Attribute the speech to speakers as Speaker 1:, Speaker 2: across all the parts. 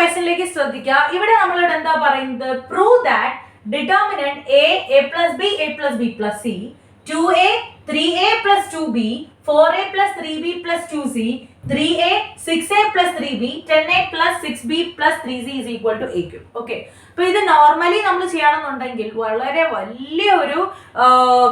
Speaker 1: ക്വസ്റ്റ്യനിലേക്ക് ശ്രദ്ധിക്കുക. ഇവിടെ നമ്മളോട് എന്താ പറയുന്നത്? Prove that determinant a plus b plus c 2a 3a plus 2b 4a plus 3b plus 2c 3a 6a plus 3b 10a plus 6b plus 3c is equal to a cube. Okay, അപ്പോൾ ഇത് normally നമ്മൾ ചെയ്യണമെന്നുണ്ടെങ്കിൽ വളരെ വലിയ ഒരു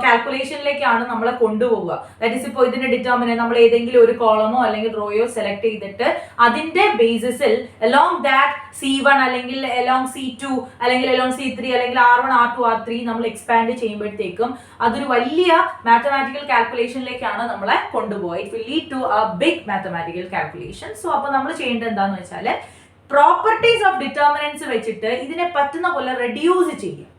Speaker 1: കാൽക്കുലേഷനിലേക്കാണ് നമ്മളെ കൊണ്ടുപോവുക. That is ഇപ്പോൾ ഇതിന്റെ ഡിറ്റർമിനന്റ് നമ്മൾ ഏതെങ്കിലും ഒരു കോളമോ അല്ലെങ്കിൽ റോയോ സെലക്ട് ചെയ്തിട്ട് അതിന്റെ ബേസിസിൽ അലോങ് ദാറ്റ് C1 അല്ലെങ്കിൽ അലോങ് C2 അല്ലെങ്കിൽ അലോങ് C3 അല്ലെങ്കിൽ R1 R2 R3 നമ്മൾ എക്സ്പാൻഡ് ചെയ്യുമ്പോഴത്തേക്കും അതൊരു വലിയ മാത്തമാറ്റിക്കൽ കാൽക്കുലേഷനിലേക്കാണ് നമ്മളെ കൊണ്ടുപോകുക. It will lead to a big mathematical calculation. So അപ്പോൾ നമ്മൾ ചെയ്യേണ്ടത് എന്താണെന്ന് വെച്ചാൽ പ്രോപ്പർട്ടീസ് ഓഫ് ഡിറ്റർമിനൻസ് വെച്ചിട്ട് ഇതിനെ പറ്റുന്ന പോലെ റെഡ്യൂസ് ചെയ്യും.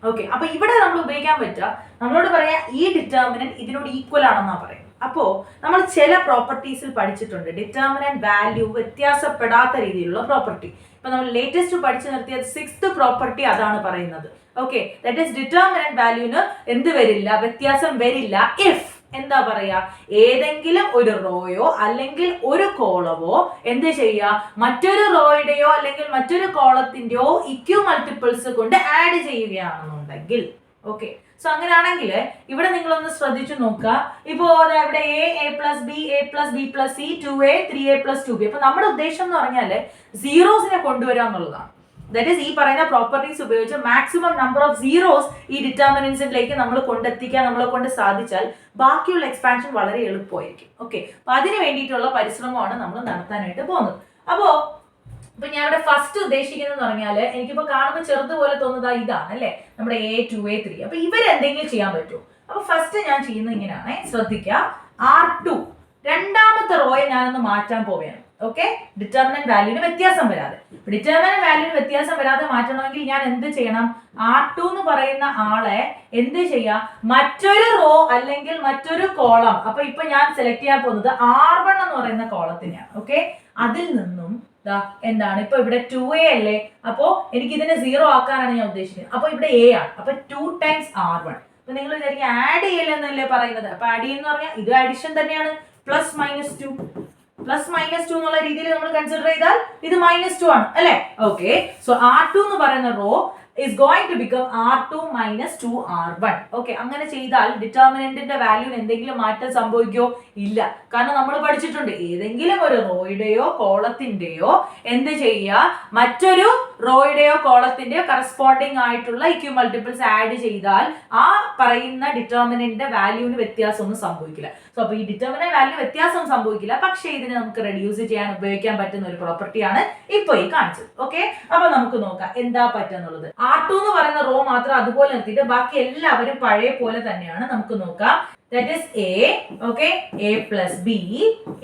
Speaker 1: ഓക്കെ, അപ്പൊ ഇവിടെ നമ്മൾ ഉപയോഗിക്കാൻ പറ്റുക, നമ്മളോട് പറയാം ഈ ഡിറ്റർമിനന്റ് ഇതിനോട് ഈക്വൽ ആണെന്നാണ് പറയുന്നത്. അപ്പോ നമ്മൾ ചില പ്രോപ്പർട്ടീസിൽ പഠിച്ചിട്ടുണ്ട് ഡിറ്റർമിനന്റ് വാല്യൂ വ്യത്യാസപ്പെടാത്ത രീതിയിലുള്ള പ്രോപ്പർട്ടി. ഇപ്പൊ നമ്മൾ ലേറ്റസ്റ്റ് പഠിച്ചു നിർത്തിയ 6th പ്രോപ്പർട്ടി അതാണ് പറയുന്നത്. ഓക്കെ, ദാറ്റ് ഈസ് ഡിറ്റർമിനന്റ് വാല്യൂന് എന്ത് വരില്ല, വ്യത്യാസം വരില്ല ഇഫ് എന്താ പറയാ, ഏതെങ്കിലും ഒരു റോയോ അല്ലെങ്കിൽ ഒരു കോളമോ എന്ത് ചെയ്യുക, മറ്റൊരു റോയുടെയോ അല്ലെങ്കിൽ മറ്റൊരു കോളത്തിന്റെയോ ഇക്യു മൾട്ടിപ്പിൾസ് കൊണ്ട് ആഡ് ചെയ്യുകയാണെന്നുണ്ടെങ്കിൽ. ഓക്കെ, സോ അങ്ങനെയാണെങ്കിൽ ഇവിടെ നിങ്ങളൊന്ന് ശ്രദ്ധിച്ചു നോക്കുക. ഇപ്പോ ഇവിടെ a plus b plus c 2a 3a plus 2b. അപ്പൊ നമ്മുടെ ഉദ്ദേശം എന്ന് പറഞ്ഞാൽ സീറോസിനെ കൊണ്ടുവരിക എന്നുള്ളതാണ്. ദാറ്റ് ഈസ് ഈ പറയുന്ന പ്രോപ്പർട്ടീസ് ഉപയോഗിച്ച് മാക്സിമം നമ്പർ ഓഫ് സീറോസ് ഈ ഡിറ്റർമിനൻസിലേക്ക് നമ്മൾ കൊണ്ടെത്തിക്കാൻ നമ്മളെ കൊണ്ട് സാധിച്ചാൽ ബാക്കിയുള്ള എക്സ്പാൻഷൻ വളരെ എളുപ്പമായിരിക്കും. ഓക്കെ, അപ്പൊ അതിന് വേണ്ടിയിട്ടുള്ള പരിശ്രമമാണ് നമ്മൾ നടത്താനായിട്ട് പോകുന്നത്. ഇപ്പൊ ഞാൻ ഇവിടെ ഫസ്റ്റ് ഉദ്ദേശിക്കുന്നത് പറഞ്ഞാല് എനിക്കിപ്പോ കാണുമ്പോൾ ചെറുതുപോലെ തോന്നുന്നത് ഇതാണ് അല്ലെ, നമ്മുടെ a 2a 3. അപ്പൊ ഇവരെന്തെങ്കിലും ചെയ്യാൻ പറ്റുമോ? അപ്പൊ ഫസ്റ്റ് ഞാൻ ചെയ്യുന്നത് ഇങ്ങനെയാണ്, ശ്രദ്ധിക്കുക. R2 രണ്ടാമത്തെ റോയെ ഞാനൊന്ന് മാറ്റാൻ പോവുകയാണ്. ഓക്കെ, ഡിറ്റർമിനന്റ് വാല്യൂന് വ്യത്യാസം വരാതെ. ഡിറ്റർമിനന്റ് വാല്യൂന് വ്യത്യാസം വരാതെ മാറ്റണമെങ്കിൽ ഞാൻ എന്ത് ചെയ്യണം? R2 എന്ന് പറയുന്ന ആളെ എന്ത് ചെയ്യാം, മറ്റൊരു റോ അല്ലെങ്കിൽ മറ്റൊരു കോളം. അപ്പൊ ഇപ്പൊ ഞാൻ സെലക്ട് ചെയ്യാൻ പോകുന്നത് R1 എന്ന് പറയുന്ന കോളത്തിനെയാണ്. ഓക്കെ, അതിൽ നിന്നും എന്താണ് ഇപ്പൊ ഇവിടെ 2a അല്ലേ, അപ്പോ എനിക്ക് ഇതിനെ 0 ആക്കാനാണ് ഞാൻ ഉദ്ദേശിക്കുന്നത്. അപ്പൊ ഇവിടെ a ആണ്, അപ്പൊ 2 times R1. അപ്പൊ നിങ്ങൾ വിചാരിക്കും ആഡ് ചെയ്യലെന്നല്ലേ പറയുന്നത്. അപ്പൊ ആഡ് ചെയ്യുന്ന പറഞ്ഞാൽ ഇത് അഡിഷൻ തന്നെയാണ്, പ്ലസ് മൈനസ് 2 എന്നുള്ള രീതിയിൽ നമ്മൾ കൺസിഡർ ചെയ്താൽ ഇത് -2 ആണ് അല്ലെ. ഓക്കെ, സോ R2 എന്ന് പറയുന്ന row is going to become R2 minus 2R1. Okay, അങ്ങനെ ചെയ്താൽ ഡിറ്റർമിനന്റിന്റെ വാല്യൂന് എന്തെങ്കിലും മാറ്റം സംഭവിക്കോ? ഇല്ല. കാരണം നമ്മൾ പഠിച്ചിട്ടുണ്ട് ഏതെങ്കിലും ഒരു റോയുടെയോ കോളത്തിന്റെയോ എന്ത് ചെയ്യുക, മറ്റൊരു റോയുടെയോ കോളത്തിന്റെയോ കറസ്പോണ്ടിങ് ആയിട്ടുള്ള ഇക്യു മൾട്ടിപ്പിൾസ് ആഡ് ചെയ്താൽ ആ പറയുന്ന ഡിറ്റർമിനന്റിന്റെ വാല്യൂന് വ്യത്യാസം ഒന്നും സംഭവിക്കില്ല. സോ അപ്പൊ ഈ ഡിറ്റർമിനന്റ് വാല്യൂ വ്യത്യാസം സംഭവിക്കില്ല, പക്ഷേ ഇതിനെ നമുക്ക് റെഡ്യൂസ് ചെയ്യാൻ ഉപയോഗിക്കാൻ പറ്റുന്ന ഒരു പ്രോപ്പർട്ടിയാണ് ഇപ്പൊ ഈ കാണിച്ചത്. ഓക്കെ, അപ്പൊ നമുക്ക് നോക്കാം എന്താ പറ്റുന്നുള്ളത്. R2 എന്ന് പറയുന്ന റോ മാത്രം അതുപോലെ നിർത്തിയിട്ട് ബാക്കി എല്ലാവരും പഴയ പോലെ തന്നെയാണ്. നമുക്ക് നോക്കാം. That is A, okay, A plus B,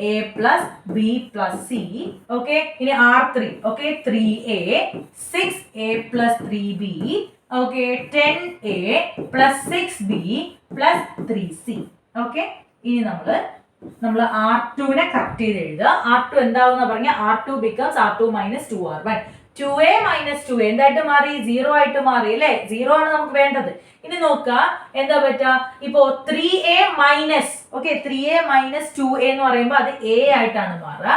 Speaker 1: A plus B plus C, okay, ഇനി R3, okay, 3A, 6A plus 3B, okay, 10A plus 6B plus 3C, okay. ഇനി നമ്മൾ R2നെ കറക്റ്റ് ചെയ്ത് എഴുതുക. R2 എന്താവുന്ന പറഞ്ഞാൽ R2 becomes R2 minus 2R1. 2a minus 2a എന്തായിട്ട് മാറി? 0 ആയിട്ട് മാറി അല്ലെ. 0 ആണ് നമുക്ക് വേണ്ടത്. ഇനി നോക്കുക എന്താ പറ്റുക, ഇപ്പോ 3a minus, okay, 3a minus 2a എന്ന് പറയുമ്പോൾ അത് a ആയിട്ടാണ് മാറുക.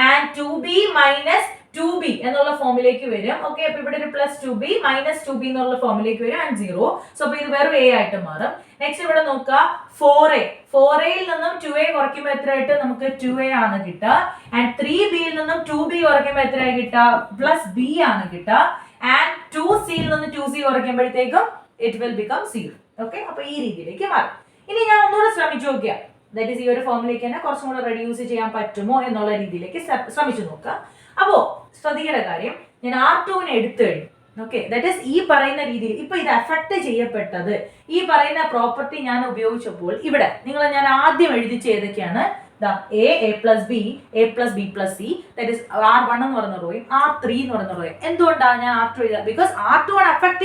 Speaker 1: ആൻഡ് 2b minus 2b എന്നുള്ള ഫോമിലേക്ക് വരും. ഓക്കെ, അപ്പൊ ഇവിടെ ഒരു പ്ലസ് 2b മൈനസ് 2b എന്നുള്ള ഫോമിലേക്ക് വരും ആൻഡ് 0. സോ അപ്പൊ ഇത് വേറെ a ആയിട്ട് മാറും. നെക്സ്റ്റ് ഇവിടെ നോക്കുക 4a യിൽ നിന്നും 2a കുറയ്ക്കുമ്പോൾ എത്രയായിട്ട് നമുക്ക് 2a ആണ് കിട്ടുക. ആൻഡ് 3b യിൽ നിന്നും 2b കുറയ്ക്കുമ്പോൾ എത്രയായി കിട്ടുക? പ്ലസ് b ആണ് കിട്ടുക. ആൻഡ് 2c യിൽ നിന്ന് 2c കുറയ്ക്കുമ്പോഴത്തേക്കും ഇറ്റ് വിൽ ബിക്കം 0. ഓക്കെ, അപ്പൊ ഈ രീതിയിലേക്ക് മാറും. ഇനി ഞാൻ ഒന്നുകൂടെ ശ്രമിച്ചു നോക്കിയാൽ ദാറ്റ് ഈസ് ഈ ഒരു ഫോമിലേക്ക് തന്നെ കുറച്ചും കൂടെ റെഡ്യൂസ് ചെയ്യാൻ പറ്റുമോ എന്നുള്ള രീതിയിലേക്ക് ശ്രമിച്ചു നോക്കുക. അപ്പോ ശ്രദ്ധിക്കേണ്ട കാര്യം, ഞാൻ R2നെ എടുത്തു കഴിഞ്ഞു. ഓക്കെ, ദാറ്റ് ഈസ് ഈ പറയുന്ന രീതിയിൽ ഇപ്പൊ ഇത് അഫക്ട് ചെയ്യപ്പെട്ടത് ഈ പറയുന്ന പ്രോപ്പർട്ടി ഞാൻ ഉപയോഗിച്ചപ്പോൾ ഇവിടെ ഞാൻ ആദ്യം എഴുതിച്ച് ഏതൊക്കെയാണ്? A plus B, A plus B plus C, that is R1 എന്ന് പറയുന്ന റോയും R3 എന്ന് പറയുന്ന റോയും. എന്തുകൊണ്ടാണ് ഞാൻ R2 എഴുതുക? ബിക്കോസ് R2 ആണ് അഫക്ട്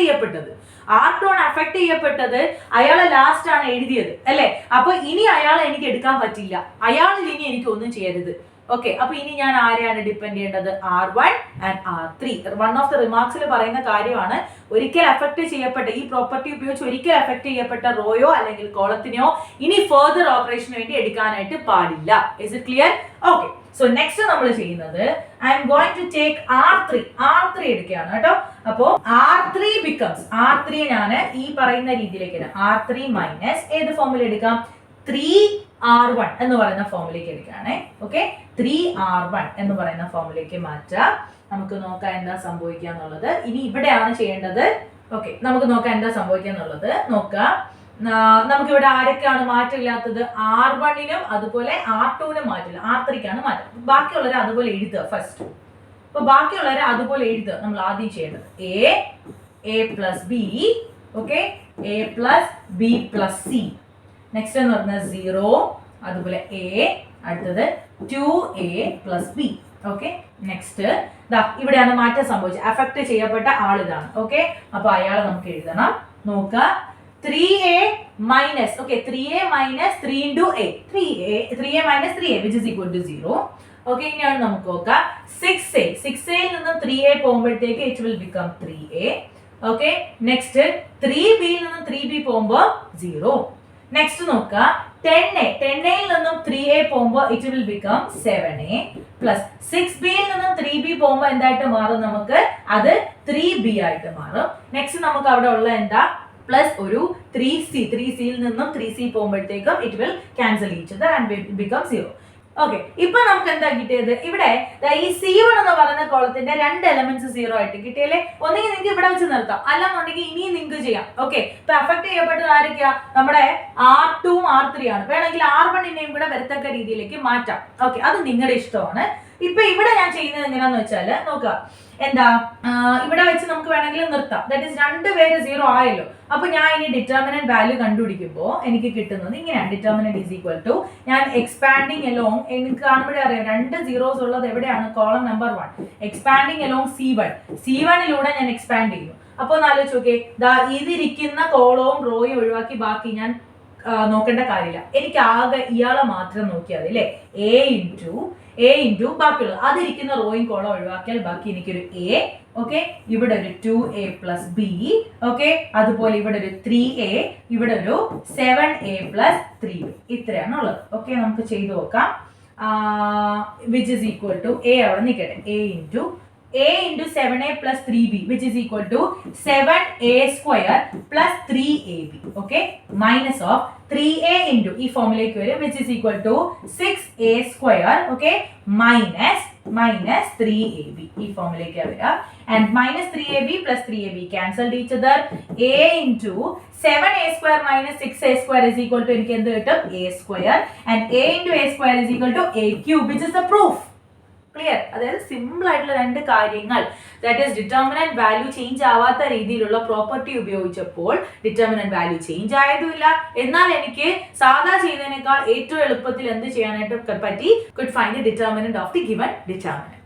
Speaker 1: ചെയ്യപ്പെട്ടത്. അയാളെ ലാസ്റ്റ് ആണ് എഴുതിയത് അല്ലെ. അപ്പൊ ഇനി അയാളെ എനിക്ക് എടുക്കാൻ പറ്റില്ല, അയാളിൽ ഇനി എനിക്ക് ഒന്നും ചെയ്യരുത്. ഓക്കെ, അപ്പൊ ഇനി ഞാൻ ആരെയാണ് ഡിപ്പെൻഡ് ചെയ്യേണ്ടത്? R1 and R3. One of the റിമാർക്സിൽ പറയുന്ന കാര്യമാണ്, ഒരിക്കൽ അഫക്ട് ചെയ്യപ്പെട്ട ഈ പ്രോപ്പർട്ടി ഉപയോഗിച്ച് ഒരിക്കൽ അഫക്ട് ചെയ്യപ്പെട്ട റോയോ അല്ലെങ്കിൽ കോളത്തിനെയോ ഇനി ഫർദർ ഓപ്പറേഷന് വേണ്ടി എടുക്കാനായിട്ട് പാടില്ല. Is it clear? Okay, so next നമ്മൾ ചെയ്യുന്നത് I am going to take R3 എടുക്കുകയാണ് കേട്ടോ. അപ്പോ R3 ബിക്കംസ് R3 ഞാൻ ഈ പറയുന്ന രീതിയിലേക്ക് R3 മൈനസ് ഏത് ഫോമിൽ എടുക്കാം 3R1 എന്ന് പറയുന്ന ഫോമിലേക്ക് എടുക്കുകയാണേ. ഓക്കെ, 3R1 എന്ന് പറയുന്ന ഫോമിലേക്ക് മാറ്റാം. നമുക്ക് നോക്കാം എന്താ സംഭവിക്കുക എന്നുള്ളത്. ഇനി ഇവിടെയാണ് ചെയ്യേണ്ടത്. ഓക്കെ, നമുക്ക് നോക്കാം എന്താ സംഭവിക്കുക എന്നുള്ളത്. നോക്കാം, നമുക്കിവിടെ ആരൊക്കെയാണ് മാറ്റമില്ലാത്തത്? R1നും അതുപോലെ R2നും മാറ്റില്ല, R3ക്കാണ് മാറ്റം. ബാക്കിയുള്ളവരെ അതുപോലെ എഴുതുക ഫസ്റ്റ്. അപ്പൊ ബാക്കിയുള്ളവരെ അതുപോലെ എഴുതുക. നമ്മൾ ആദ്യം ചെയ്യേണ്ടത് A plus B, okay, A plus B plus C. Next എന്ന് പറഞ്ഞാൽ 0, അതുപോലെ A, അടുത്തത് 2A plus B. Okay, next ഇവിടെയാണ് മാറ്റം സംഭവിച്ചത്. അഫക്ട് ചെയ്യപ്പെട്ട ആളിതാണ്. ഓക്കെ, അപ്പൊ അയാളെ നമുക്ക് എഴുതണം. നോക്കുക, 3A minus, okay, 3A minus 3 into A. 3A minus 3A, which is equal to 0. Okay, ഇനിയാണ് നമുക്ക് നോക്കാം 6A. 6A യിൽ നിന്നും 3A പോകുമ്പോഴത്തേക്ക് it will become 3A. Okay, next 3B യിൽ നിന്നും 3B പോകുമ്പോൾ 0. നെക്സ്റ്റ് നോക്കുക 10A. 10A യിൽ നിന്നും 3A പോകുമ്പോൾ it will become 7A. Plus 6B യിൽ നിന്നും 3B പോകുമ്പോൾ എന്തായിട്ട് മാറും? നമുക്ക് അത് 3B ആയിട്ട് മാറും. നെക്സ്റ്റ് നമുക്ക് അവിടെ ഉള്ള എന്താ? പ്ലസ് ഒരു 3C യിൽ നിന്നും 3C പോകുമ്പോഴത്തേക്കും it will cancel each other and become 0. Okay, ഇപ്പൊ നമുക്ക് എന്താ കിട്ടിയത്? ഇവിടെ ഈ C1 എന്ന് പറയുന്ന കോളത്തിന്റെ 2 എലമെന്റ്സ് 0 ആയിട്ട് കിട്ടിയല്ലേ. ഒന്നെങ്കിൽ നിങ്ങൾക്ക് ഇവിടെ വെച്ച് നിർത്താം, അല്ലാന്നുണ്ടെങ്കിൽ ഇനിയും നിങ്ങൾക്ക് ചെയ്യാം. ഓക്കെ, ഇപ്പൊ അഫക്ട് ചെയ്യപ്പെട്ടത് ആരൊക്കെയാ? നമ്മുടെ R2 R3 ആണ്. വേണമെങ്കിൽ R1നെയും കൂടെ വരത്തക്ക രീതിയിലേക്ക് മാറ്റാം. ഓക്കെ, അത് നിങ്ങളുടെ ഇഷ്ടമാണ്. ഇപ്പൊ ഇവിടെ ഞാൻ ചെയ്യുന്നത് എങ്ങനെയാന്ന് വെച്ചാല് നോക്കുക, എന്താ ഇവിടെ വെച്ച് നമുക്ക് വേണമെങ്കിൽ നിർത്താം. ദാറ്റ് ഈസ് 2 പേര് 0 ആയല്ലോ. അപ്പൊ ഞാൻ ഇനി ഡിറ്റർമിനന്റ് വാല്യൂ കണ്ടുപിടിക്കുമ്പോൾ എനിക്ക് കിട്ടുന്നത് ഇങ്ങനെയാണ്. ഡിറ്റർമിനന്റ് ഈസ് ഈക്വൽ ടു, ഞാൻ എക്സ്പാൻഡിങ് അലോങ്, എനിക്ക് കാണുമ്പോഴേ അറിയാം 2 zeros ഉള്ളത് എവിടെയാണ്? Column number 1. Expanding along C1 ഞാൻ എക്സ്പാൻഡ് ചെയ്യുന്നു. അപ്പൊ ഒന്ന് ആലോചിച്ച് നോക്കേ, ഇതിരിക്കുന്ന കോളവും റോയും ഒഴിവാക്കി ബാക്കി ഞാൻ നോക്കേണ്ട കാര്യമില്ല. എനിക്ക് ആകെ ഇയാളെ മാത്രം നോക്കിയാൽ മതി അല്ലേ. A ഇൻറ്റു ബാക്കിയുള്ളത് അതിരിക്കുന്ന റോയും കോളം ഒഴിവാക്കിയാൽ ബാക്കി എനിക്കൊരു A. ഓക്കെ, ഇവിടെ ഒരു 2A പ്ലസ് ബി. ഓക്കെ, അതുപോലെ ഇവിടെ ഒരു 3A, ഇവിടെ ഒരു 7A പ്ലസ് 3B. ഇത്രയാണ് ഉള്ളത്. ഓക്കെ, നമുക്ക് ചെയ്തു നോക്കാം. Which is equal to A അവിടെ നിൽക്കട്ടെ. A into 7A plus 3B, which is equal to 7A square plus 3AB. Okay, minus of 3A into ഈ ഫോമിലേക്ക് വരും, which is equal to 6A square. Okay, minus 3AB ഈ ഫോമിലേക്ക് വരിക. And minus 3AB plus 3AB cancelled each other. A into 7A square minus 6A square is equal to എനിക്ക് എന്ത് കിട്ടും? A square. And A into A square is equal to A cube, which is the proof. Clear? അതായത് simple ആയിട്ടുള്ള 2 കാര്യങ്ങൾ, that is determinant value change ആവാത്ത രീതിയിലുള്ള property ഉപയോഗിച്ചപ്പോൾ determinant value change ആയതുമില്ല, എന്നാൽ എനിക്ക് സാധാ ചെയ്യുന്നതിനേക്കാൾ ഏറ്റവും എളുപ്പത്തിൽ എന്ത് ചെയ്യാനായിട്ട് പറ്റി? Could find the determinant of the given determinant.